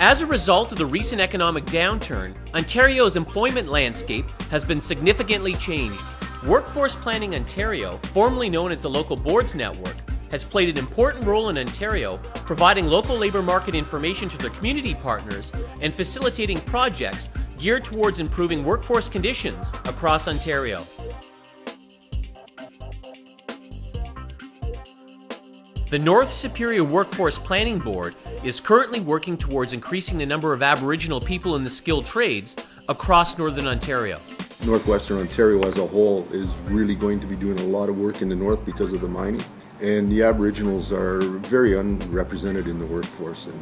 As a result of the recent economic downturn, Ontario's employment landscape has been significantly changed. Workforce Planning Ontario, formerly known as the Local Boards Network, has played an important role in Ontario, providing local labour market information to their community partners and facilitating projects geared towards improving workforce conditions across Ontario. The North Superior Workforce Planning Board is currently working towards increasing the number of Aboriginal people in the skilled trades across Northern Ontario. Northwestern Ontario as a whole is really going to be doing a lot of work in the north because of the mining. And the Aboriginals are very unrepresented in the workforce. And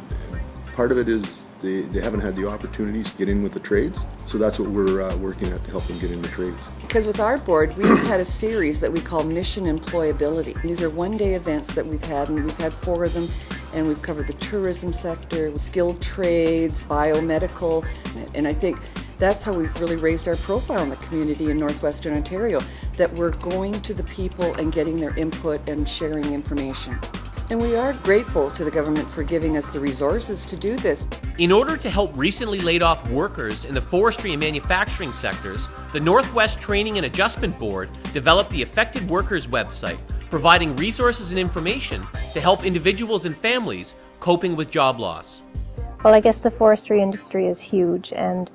part of it is they haven't had the opportunities to get in with the trades. So that's what we're working at to help them get in the trades. Because with our board, we've had a series that we call Mission Employability. These are one-day events that we've had, and we've had 4 of them. And we've covered the tourism sector, skilled trades, biomedical, and I think that's how we've really raised our profile in the community in Northwestern Ontario, that we're going to the people and getting their input and sharing information. And we are grateful to the government for giving us the resources to do this. In order to help recently laid off workers in the forestry and manufacturing sectors, the Northwest Training and Adjustment Board developed the Affected Workers website, providing resources and information to help individuals and families coping with job loss. Well, I guess the forestry industry is huge, and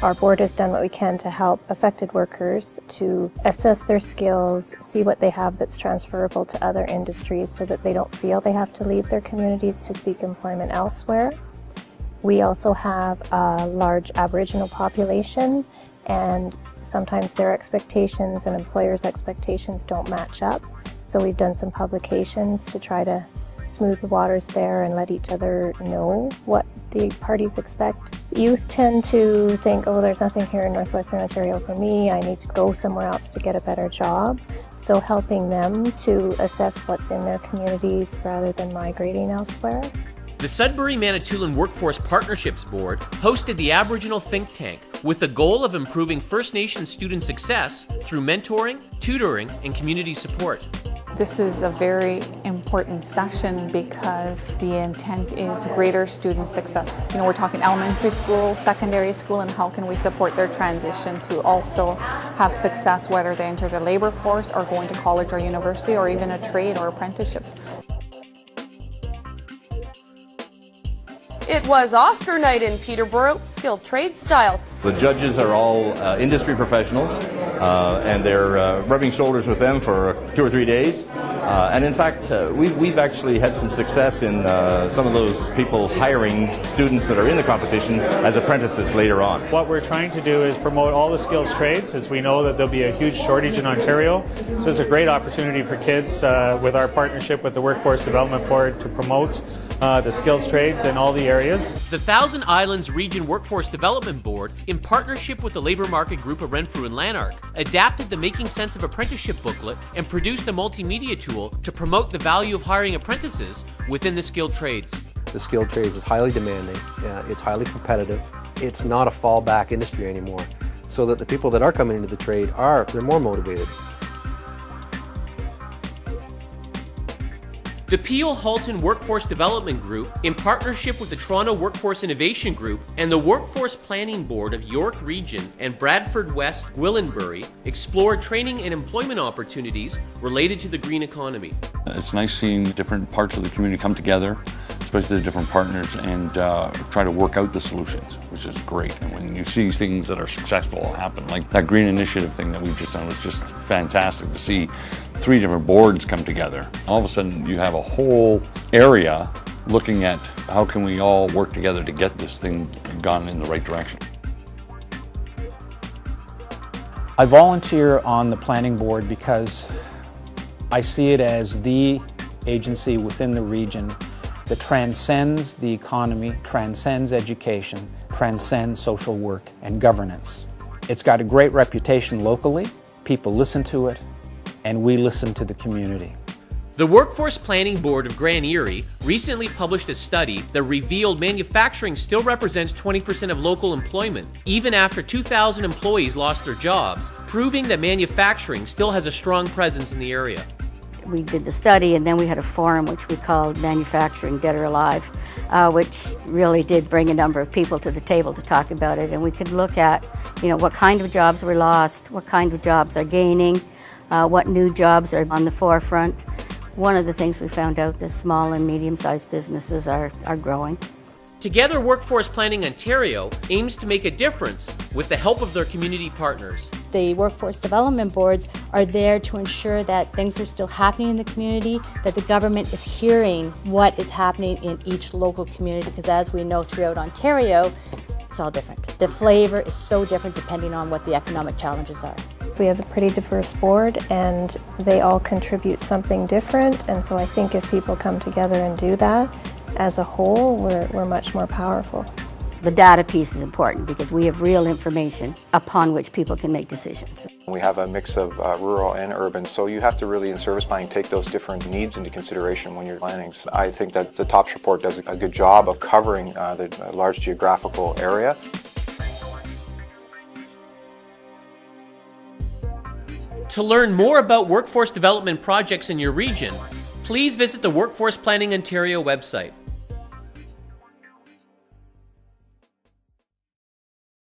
our board has done what we can to help affected workers to assess their skills, see what they have that's transferable to other industries so that they don't feel they have to leave their communities to seek employment elsewhere. We also have a large Aboriginal population, and sometimes their expectations and employers' expectations don't match up. So we've done some publications to try to smooth the waters there and let each other know what the parties expect. Youth tend to think, oh, there's nothing here in Northwestern Ontario for me, I need to go somewhere else to get a better job. So helping them to assess what's in their communities rather than migrating elsewhere. The Sudbury-Manitoulin Workforce Partnerships Board hosted the Aboriginal Think Tank with the goal of improving First Nations student success through mentoring, tutoring, and community support. This is a very important session because the intent is greater student success. We're talking elementary school, secondary school, and how can we support their transition to also have success, whether they enter the labor force or go into college or university or even a trade or apprenticeships. It was Oscar night in Peterborough, skilled trade style. The judges are all industry professionals, and they're rubbing shoulders with them for 2 or 3 days. And in fact, we've actually had some success in some of those people hiring students that are in the competition as apprentices later on. What we're trying to do is promote all the skills trades, as we know that there'll be a huge shortage in Ontario. So it's a great opportunity for kids with our partnership with the Workforce Development Board to promote the skills trades in all the areas. The Thousand Islands Region Workforce Development Board, in partnership with the Labour Market Group of Renfrew and Lanark, adapted the Making Sense of Apprenticeship booklet and produced a multimedia tool to promote the value of hiring apprentices within the skilled trades. The skilled trades is highly demanding, it's highly competitive, it's not a fallback industry anymore, so that the people that are coming into the trade they're more motivated. The Peel Halton Workforce Development Group, in partnership with the Toronto Workforce Innovation Group and the Workforce Planning Board of York Region and Bradford West Gwillimbury, explored training and employment opportunities related to the green economy. It's nice seeing different parts of the community come together, especially the different partners, and try to work out the solutions, which is great. And when you see things that are successful happen, like that green initiative thing that we've just done, was just fantastic to see 3 different boards come together. All of a sudden you have a whole area looking at how can we all work together to get this thing gone in the right direction. I volunteer on the planning board because I see it as the agency within the region that transcends the economy, transcends education, transcends social work and governance. It's got a great reputation locally, people listen to it, and we listen to the community. The Workforce Planning Board of Grand Erie recently published a study that revealed manufacturing still represents 20% of local employment, even after 2,000 employees lost their jobs, proving that manufacturing still has a strong presence in the area. We did the study, and then we had a forum which we called Manufacturing Dead or Alive, which really did bring a number of people to the table to talk about it. And we could look at, what kind of jobs were lost, what kind of jobs are gaining, what new jobs are on the forefront. One of the things we found out that small and medium-sized businesses are growing. Together, Workforce Planning Ontario aims to make a difference with the help of their community partners. The workforce development boards are there to ensure that things are still happening in the community, that the government is hearing what is happening in each local community, because as we know throughout Ontario, it's all different. The flavor is so different depending on what the economic challenges are. We have a pretty diverse board and they all contribute something different, and so I think if people come together and do that, as a whole, we're much more powerful. The data piece is important because we have real information upon which people can make decisions. We have a mix of rural and urban, so you have to really, in service planning, take those different needs into consideration when you're planning. So I think that the TOPS report does a good job of covering the large geographical area. To learn more about workforce development projects in your region, please visit the Workforce Planning Ontario website.